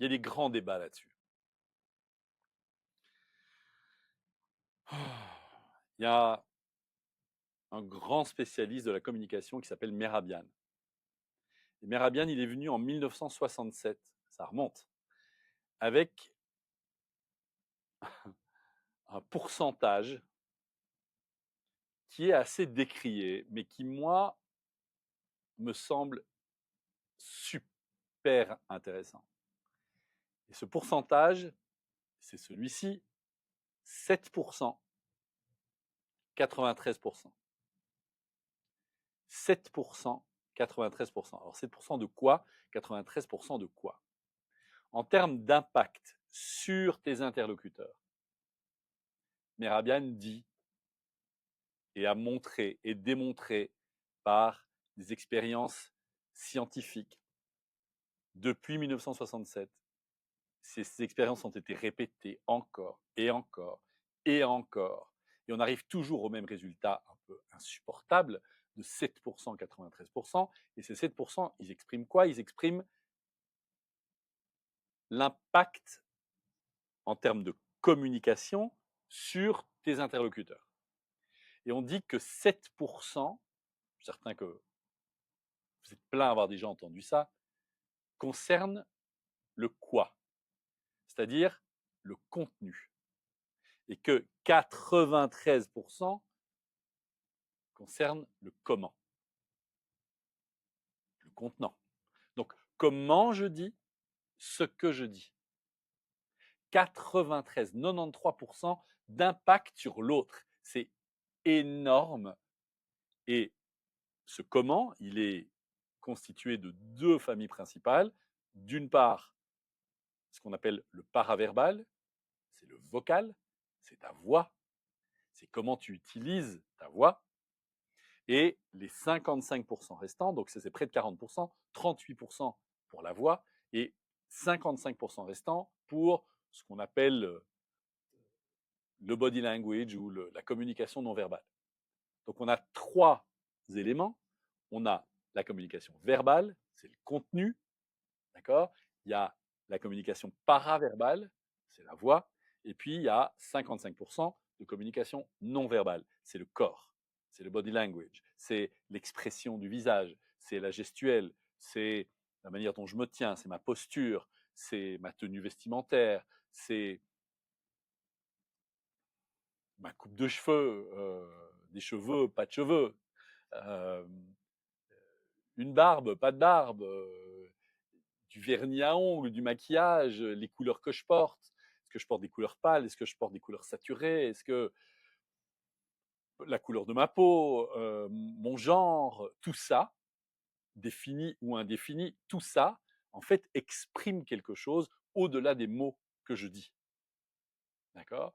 Il y a des grands débats là-dessus. Il y a un grand spécialiste de la communication qui s'appelle Mehrabian. Et Mehrabian, il est venu en 1967, ça remonte, avec un pourcentage qui est assez décrié, mais qui, moi, me semble super intéressant. Et ce pourcentage, c'est celui-ci, 7%, 93%. 7%, 93%. Alors 7% de quoi? 93% de quoi? En termes d'impact sur tes interlocuteurs, Mehrabian dit et a montré et démontré par des expériences scientifiques depuis 1967. Ces expériences ont été répétées encore et encore et encore. Et on arrive toujours au même résultat un peu insupportable de 7%, 93%. Et ces 7%, ils expriment quoi? Ils expriment l'impact en termes de communication sur tes interlocuteurs. Et on dit que 7%, je suis certain que vous êtes plein à avoir déjà entendu ça, concerne le quoi, c'est-à-dire le contenu. Et que 93% concerne le comment, le contenant. Donc, comment je dis ce que je dis. 93, 93% d'impact sur l'autre. C'est énorme. Et ce comment, il est constitué de deux familles principales. D'une part, ce qu'on appelle le paraverbal, c'est le vocal, c'est ta voix, c'est comment tu utilises ta voix. Et les 55% restants, donc c'est près de 40%, 38% pour la voix et 55% restants pour ce qu'on appelle le body language ou la communication non verbale. Donc on a trois éléments. On a la communication verbale, c'est le contenu, d'accord? Il y a la communication paraverbale, c'est la voix, et puis il y a 55% de communication non verbale, c'est le corps, c'est le body language, c'est l'expression du visage, c'est la gestuelle, c'est la manière dont je me tiens, c'est ma posture, c'est ma tenue vestimentaire, c'est ma coupe de cheveux, des cheveux, pas de cheveux, euh, une barbe, pas de barbe, du vernis à ongles, du maquillage, les couleurs que je porte. Est-ce que je porte des couleurs pâles? Est-ce que je porte des couleurs saturées? Est-ce que la couleur de ma peau, mon genre, tout ça, défini ou indéfini, tout ça, en fait, exprime quelque chose au-delà des mots que je dis. D'accord?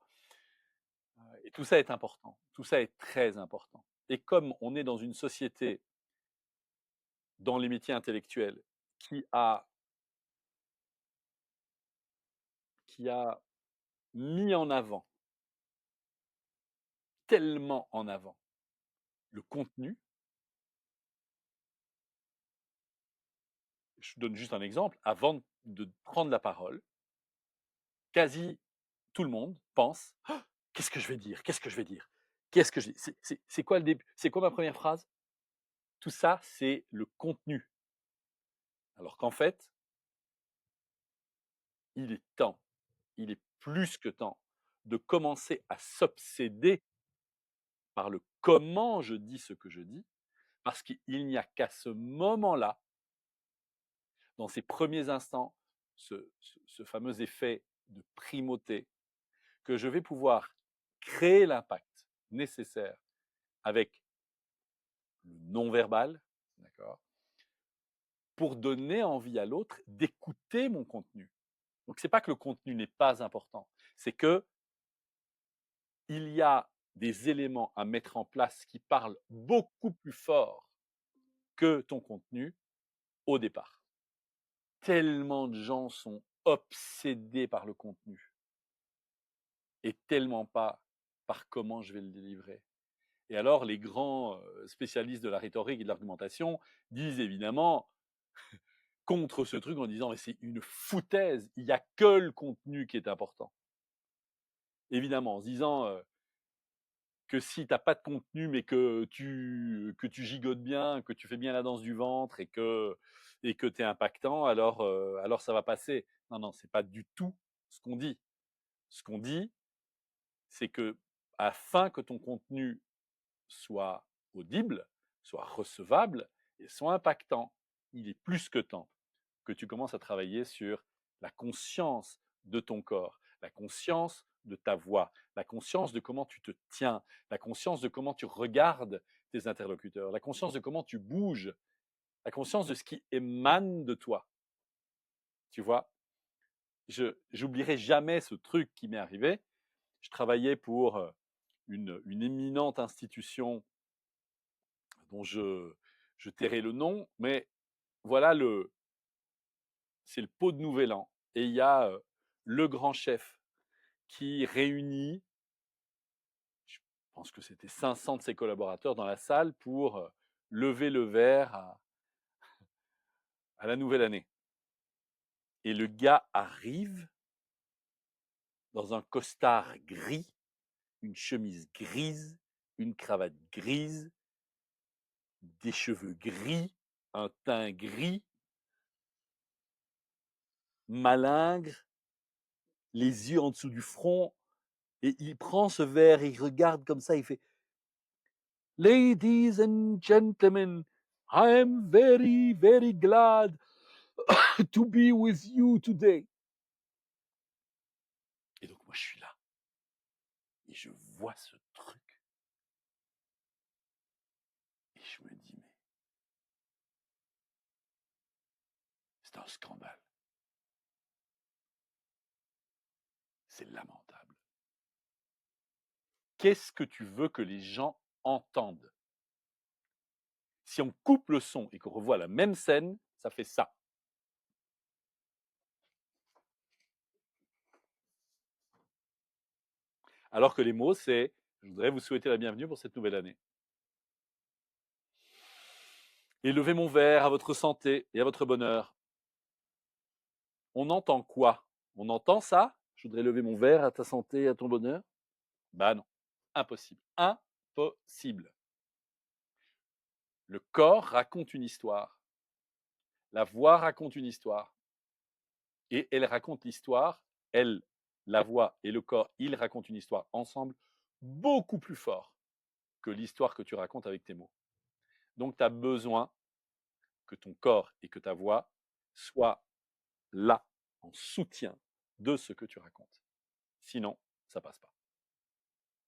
Et tout ça est important. Tout ça est très important. Et comme on est dans une société, dans les métiers intellectuels, qui a, qui a mis en avant, tellement en avant, le contenu. Je donne juste un exemple. Avant de prendre la parole, quasi tout le monde pense oh, qu'est-ce que je vais dire? Qu'est-ce que je vais dire? Qu'est-ce que je dis? C'est quoi le début? C'est quoi ma première phrase? Tout ça, c'est le contenu. Alors qu'en fait, il est temps, il est plus que temps de commencer à s'obséder par le comment je dis ce que je dis, parce qu'il n'y a qu'à ce moment-là, dans ces premiers instants, ce fameux effet de primauté, que je vais pouvoir créer l'impact nécessaire avec le non-verbal, d'accord, pour donner envie à l'autre d'écouter mon contenu. Donc c'est pas que le contenu n'est pas important, c'est que il y a des éléments à mettre en place qui parlent beaucoup plus fort que ton contenu au départ. Tellement de gens sont obsédés par le contenu et tellement pas par comment je vais le délivrer. Et alors, les grands spécialistes de la rhétorique et de l'argumentation disent évidemment contre ce truc en disant mais c'est une foutaise, il n'y a que le contenu qui est important. Évidemment, en se disant que si tu n'as pas de contenu, mais que tu gigotes bien, que tu fais bien la danse du ventre et que tu es impactant, alors ça va passer. Non, non, c'est pas du tout ce qu'on dit. Ce qu'on dit, c'est que afin que ton contenu soit audible, soit recevable et soit impactant, il est plus que temps que tu commences à travailler sur la conscience de ton corps, la conscience de ta voix, la conscience de comment tu te tiens, la conscience de comment tu regardes tes interlocuteurs, la conscience de comment tu bouges, la conscience de ce qui émane de toi. Tu vois, je n'oublierai jamais ce truc qui m'est arrivé. Je travaillais pour une éminente institution dont je tairai le nom, mais voilà c'est le pot de Nouvel An. Et il y a le grand chef qui réunit, je pense que c'était 500 de ses collaborateurs dans la salle pour lever le verre à la nouvelle année. Et le gars arrive dans un costard gris, une chemise grise, une cravate grise, des cheveux gris, un teint gris, malingre, les yeux en dessous du front, et il prend ce verre, il regarde comme ça, il fait Ladies and gentlemen, I am very, very glad to be with you today. Et donc, moi, je suis là. Et je vois ce truc. Et je me dis, mais c'est un scandale. C'est lamentable. Qu'est-ce que tu veux que les gens entendent? Si on coupe le son et qu'on revoit la même scène, ça fait ça. Alors que les mots, c'est je voudrais vous souhaiter la bienvenue pour cette nouvelle année. Et levez mon verre à votre santé et à votre bonheur. On entend quoi? On entend ça? Je voudrais lever mon verre à ta santé et à ton bonheur? Bah non, impossible. Impossible. Le corps raconte une histoire. La voix raconte une histoire. Et elle raconte l'histoire, elle, la voix et le corps, ils racontent une histoire ensemble beaucoup plus fort que l'histoire que tu racontes avec tes mots. Donc, tu as besoin que ton corps et que ta voix soient là, en soutien de ce que tu racontes. Sinon, ça passe pas.